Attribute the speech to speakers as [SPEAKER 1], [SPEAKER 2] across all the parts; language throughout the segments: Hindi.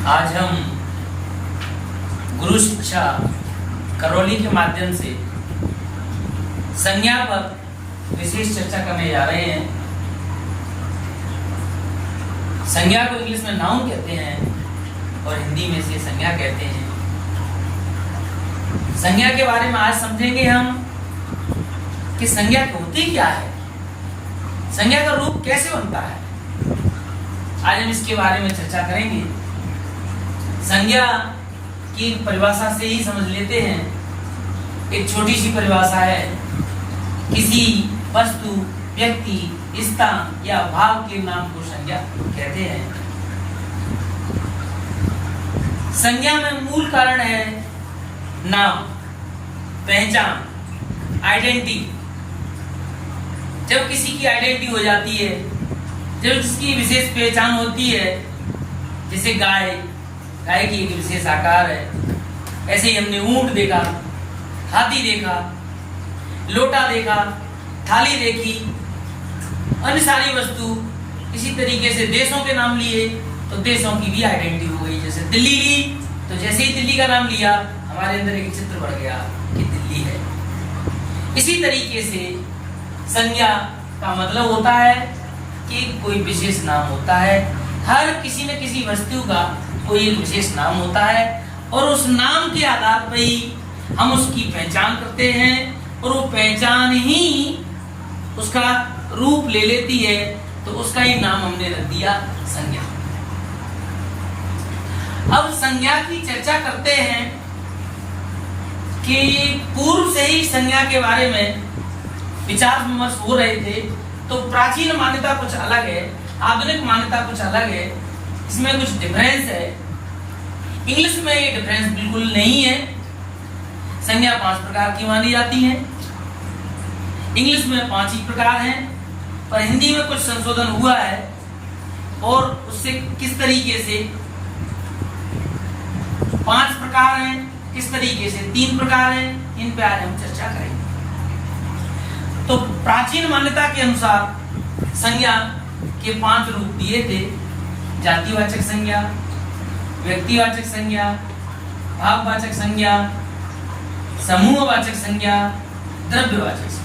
[SPEAKER 1] आज हम गुरु शिक्षा करौली के माध्यम से संज्ञा पर विशेष चर्चा करने जा रहे हैं। संज्ञा को इंग्लिश में नाउन कहते हैं और हिंदी में से संज्ञा कहते हैं। संज्ञा के बारे में आज समझेंगे हम कि संज्ञा होती क्या है, संज्ञा का रूप कैसे बनता है। आज हम इसके बारे में चर्चा करेंगे। संज्ञा की परिभाषा से ही समझ लेते हैं। एक छोटी सी परिभाषा है, किसी वस्तु, व्यक्ति, स्थान या भाव के नाम को संज्ञा कहते हैं। संज्ञा में मूल कारण है नाम, पहचान, आइडेंटिटी। जब किसी की आइडेंटिटी हो जाती है, जब उसकी विशेष पहचान होती है, जैसे गाय की एक विशेष आकार है, ऐसे ही हमने ऊंट देखा, हाथी देखा, लोटा देखा, थाली देखी, अन्य सारी वस्तु। इसी तरीके से देशों के नाम लिए तो देशों की भी आइडेंटिटी हो गई। जैसे दिल्ली ली तो जैसे ही दिल्ली का नाम लिया हमारे अंदर एक चित्र बढ़ गया कि दिल्ली है। इसी तरीके से संज्ञा का मतलब होता है कि कोई विशेष नाम होता है। हर किसी न किसी वस्तु का कोई एक विशेष नाम होता है और उस नाम के आधार पर ही हम उसकी पहचान करते हैं और वो पहचान ही उसका रूप ले लेती है, तो उसका ही नाम हमने रख दिया संज्ञा। अब संज्ञा की चर्चा करते हैं कि पूर्व से ही संज्ञा के बारे में विचार विमर्श हो रहे थे। तो प्राचीन मान्यता कुछ अलग है, आधुनिक मान्यता कुछ अलग है, इसमें कुछ डिफरेंस है। इंग्लिश में ये डिफरेंस बिल्कुल नहीं है। संज्ञा 5 प्रकार की मानी जाती है। इंग्लिश में 5 ही प्रकार हैं, पर हिंदी में कुछ संशोधन हुआ है और उससे किस तरीके से 5 प्रकार हैं, किस तरीके से 3 प्रकार हैं, इन पे आज हम चर्चा करेंगे। तो प्राचीन मान्यता के अनुसार संज्ञा के 5 रूप दिए थे: जातिवाचक संज्ञा, व्यक्तिवाचक संज्ञा, भाववाचक संज्ञा, समूहवाचक संज्ञा, द्रव्यवाचक संज्ञा।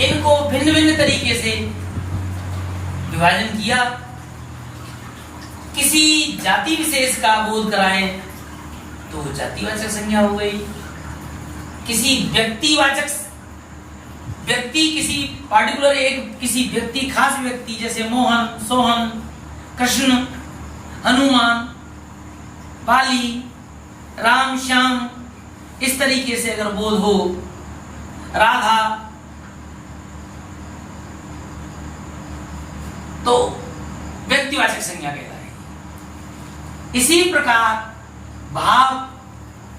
[SPEAKER 1] इनको भिन्न भिन्न तरीके से विभाजन किया। किसी जाति विशेष का बोध कराएं तो जातिवाचक संज्ञा हो गई। किसी व्यक्तिवाचक व्यक्ति, किसी पार्टिकुलर एक किसी व्यक्ति, खास व्यक्ति, जैसे मोहन, सोहन, कृष्ण, हनुमान, बाली, राम, श्याम, इस तरीके से अगर बोध हो, राधा, तो व्यक्तिवाचक संज्ञा कहलाएगी। इसी प्रकार भाव,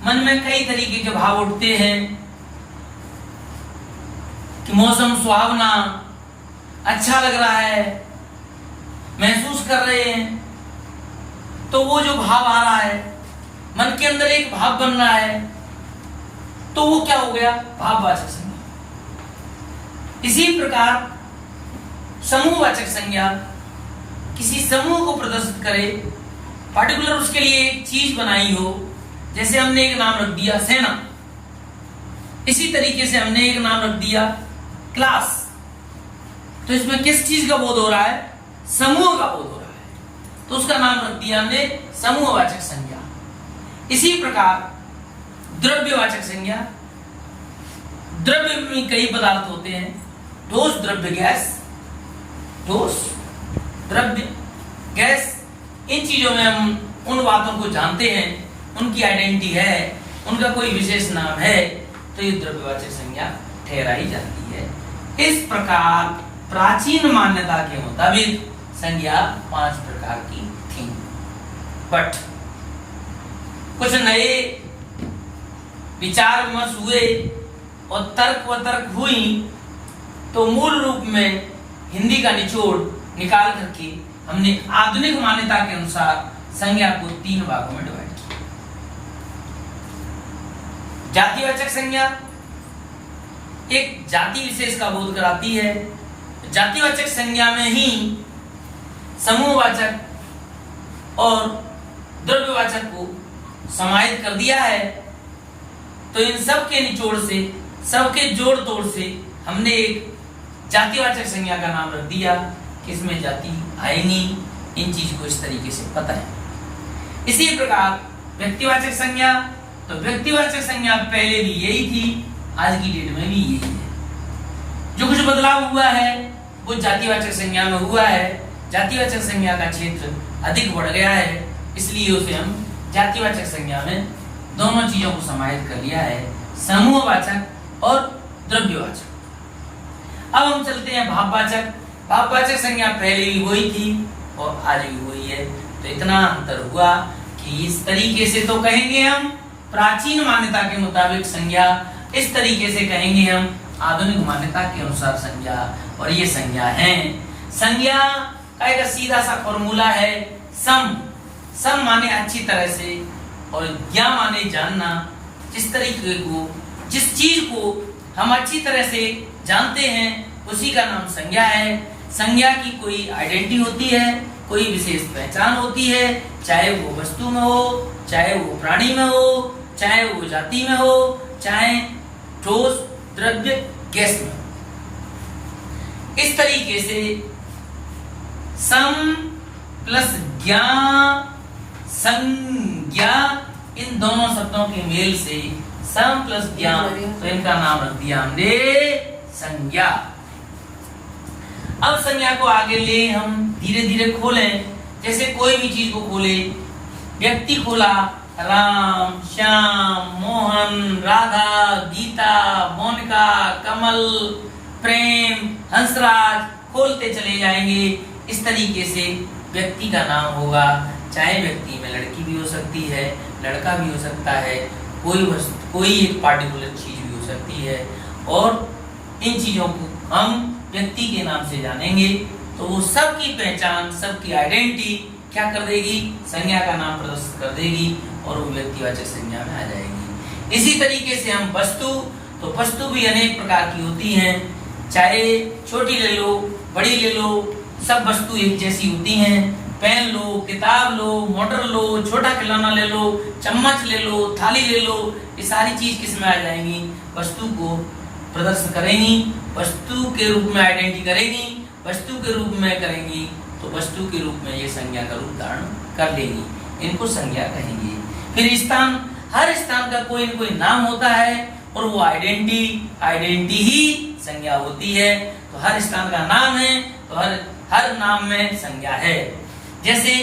[SPEAKER 1] मन में कई तरीके के भाव उठते हैं कि मौसम सुहावना, अच्छा लग रहा है, महसूस कर रहे हैं, तो वो जो भाव आ रहा है, मन के अंदर एक भाव बन रहा है, तो वो क्या हो गया? भाववाचक संज्ञा। इसी प्रकार समूहवाचक संज्ञा किसी समूह को प्रदर्शित करे, पार्टिकुलर उसके लिए एक चीज बनाई हो। जैसे हमने एक नाम रख दिया सेना, इसी तरीके से हमने एक नाम रख दिया क्लास। तो इसमें किस चीज का बोध हो रहा है? समूह का बोध हो रहा है, तो उसका नाम रख दिया हमने समूहवाचक संज्ञा। इसी प्रकार द्रव्यवाचक संज्ञा, द्रव्य में कई पदार्थ होते हैं: ठोस, द्रव्य, गैस। ठोस, द्रव्य, गैस, इन चीजों में हम उन बातों को जानते हैं, उनकी आइडेंटिटी है, उनका कोई विशेष नाम है, तो ये द्रव्यवाचक संज्ञा ठहराई जाती है। इस प्रकार प्राचीन मान्यता के मुताबिक संज्ञा 5 प्रकार की थी। बट कुछ नए विचार विमर्श हुए और तर्क वतर्क हुई, तो मूल रूप में हिंदी का निचोड़ निकाल करके हमने आधुनिक मान्यता के अनुसार संज्ञा को 3 भागों में डिवाइड किया। जातिवाचक संज्ञा एक जाति विशेष का बोध कराती है। जातिवाचक संज्ञा में ही समूहवाचक और द्रव्यवाचक को समाहित कर दिया है। तो इन सब के निचोड़ से, सबके जोड़ तोड़ से हमने एक जातिवाचक संज्ञा का नाम रख दिया कि इसमें जाति आएगी। इन चीज को इस तरीके से पता है। इसी प्रकार व्यक्तिवाचक संज्ञा, तो व्यक्तिवाचक संज्ञा पहले भी यही थी, आज की डेट में भी यही है। जो कुछ बदलाव हुआ है वो जातिवाचक संज्ञा में हुआ है। जातिवाचक संज्ञा का क्षेत्र अधिक बढ़ गया है, इसलिए उसे हम जातिवाचक संज्ञा में दोनों चीजों को समाहित कर लिया है, समूहवाचक और द्रव्यवाचक। अब हम चलते हैं भाववाचक। भाववाचक संज्ञा पहले भी वही थी और आज भी वही है। तो इतना अंतर हुआ कि इस तरीके से तो कहेंगे हम प्राचीन मान्यता के मुताबिक संज्ञा, इस तरीके से कहेंगे हम आधुनिक मान्यता के अनुसार संज्ञा। और ये संज्ञा है, संज्ञा का एक सीधा सा फॉर्मूला है सम। सम माने अच्छी तरह से और ज्ञा माने जानना। जिस तरीके को, जिस चीज को हम अच्छी तरह से जानते हैं उसी का नाम संज्ञा है। संज्ञा की कोई आइडेंटिटी होती है, कोई विशेष पहचान होती है, चाहे वो वस्तु में हो, चाहे वो प्राणी में हो, चाहे वो जाति में हो, चाहे ठोस द्रव्य गैस में। इस तरीके से सम प्लस ज्ञा, संज्ञा, इन दोनों शब्दों के मेल से सम प्लस ज्ञा, तो इनका नाम रख दिया हमने संज्ञा। अब संज्ञा को आगे ले हम धीरे धीरे खोलें। जैसे कोई भी चीज को खोले, व्यक्ति खोला, राम, श्याम, मोहन, राधा, गीता, मोनिका, कमल, प्रेम, हंसराज, खोलते चले जाएंगे। इस तरीके से व्यक्ति का नाम होगा। चाहे व्यक्ति में लड़की भी हो सकती है, लड़का भी हो सकता है, कोई एक पार्टिकुलर चीज भी हो सकती है। और इन चीजों को हम व्यक्ति के नाम से जानेंगे तो वो सबकी पहचान, सबकी आइडेंटिटी क्या कर देगी, संज्ञा का नाम प्रदर्शित कर देगी और वो व्यक्तिवाचक संज्ञा में आ जाएगी। इसी तरीके से हम वस्तु, तो वस्तु भी अनेक प्रकार की होती हैं, चाहे छोटी ले लो, बड़ी ले लो, सब वस्तु एक जैसी होती हैं। पेन लो, किताब लो, मोटर लो, छोटा खिलौना ले लो, चम्मच ले लो, थाली ले लो, ये सारी चीज किस में आ जाएंगी, वस्तु को प्रदर्शित करेंगी, वस्तु के रूप में आइडेंटिटी करेंगी, वस्तु के रूप में करेंगी, तो वस्तु के रूप में ये संज्ञा का रूप धारण कर लेगी। इनको संज्ञा कहेंगे। फिर स्थान, हर स्थान का कोई न कोई नाम होता है और वो आइडेंटिटी ही संज्ञा होती है। तो हर स्थान का नाम है तो हर नाम में संज्ञा है। जैसे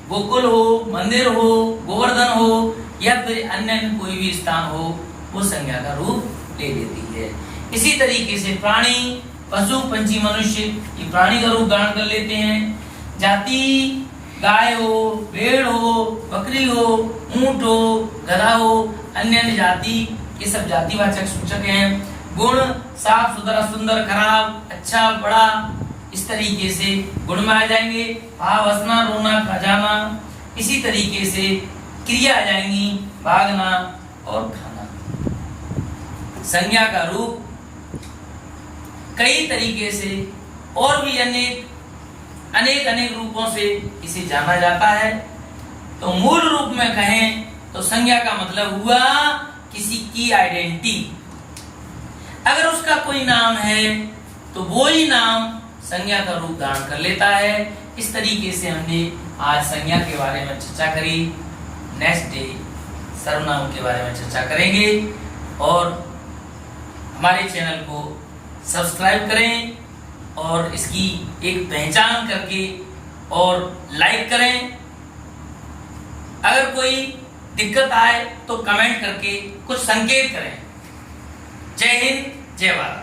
[SPEAKER 1] गोकुल हो, मंदिर हो, गोवर्धन हो या फिर अन्य कोई भी स्थान हो, वो संज्ञा का रूप ले लेती है। इसी तरीके से प्राणी, पशु, पंछी, मनुष्य, ये प्राणी का रूप धारण कर लेते हैं। जाति, गाय हो, भेड़ हो, बकरी हो, ऊंट हो, गधा हो, अन्य जाति, ये सब जातिवाचक सूचक हैं। गुण, साफ सुथरा, सुंदर, खराब, अच्छा, बड़ा, इस तरीके से गुण में आ जाएंगे। भाव, हंसना, रोना, खजाना। इसी तरीके से क्रिया आ जाएंगी, भागना और खाना। संज्ञा का रूप कई तरीके से और भी अनेक रूपों से इसे जाना जाता है। तो मूल रूप में कहें तो संज्ञा का मतलब हुआ किसी की आइडेंटिटी। अगर उसका कोई नाम है तो वो ही नाम संज्ञा का रूप धारण कर लेता है। इस तरीके से हमने आज संज्ञा के बारे में चर्चा करी। नेक्स्ट डे सर्वनाम के बारे में चर्चा करेंगे और हमारे चैनल को सब्सक्राइब करें और इसकी एक पहचान करके और लाइक करें। अगर कोई दिक्कत आए तो कमेंट करके कुछ संकेत करें। जय हिंद, जय भारत।